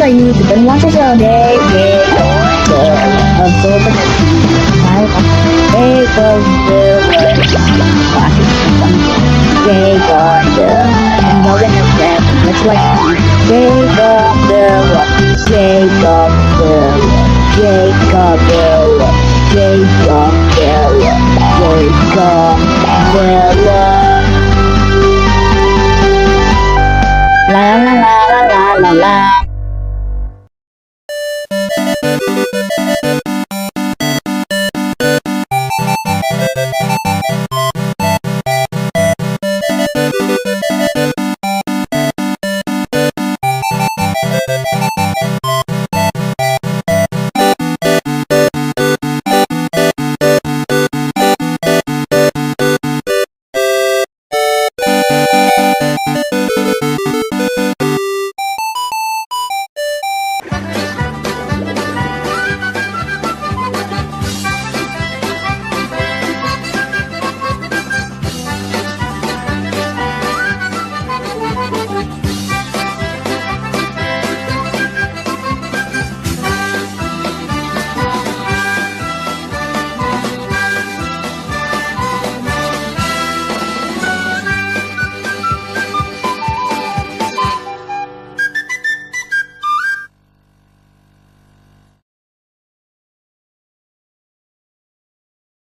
by you, but once a day, they go of the they go they got the and no one of them. That's what they got the they got the they got the they got the la la la la la la la.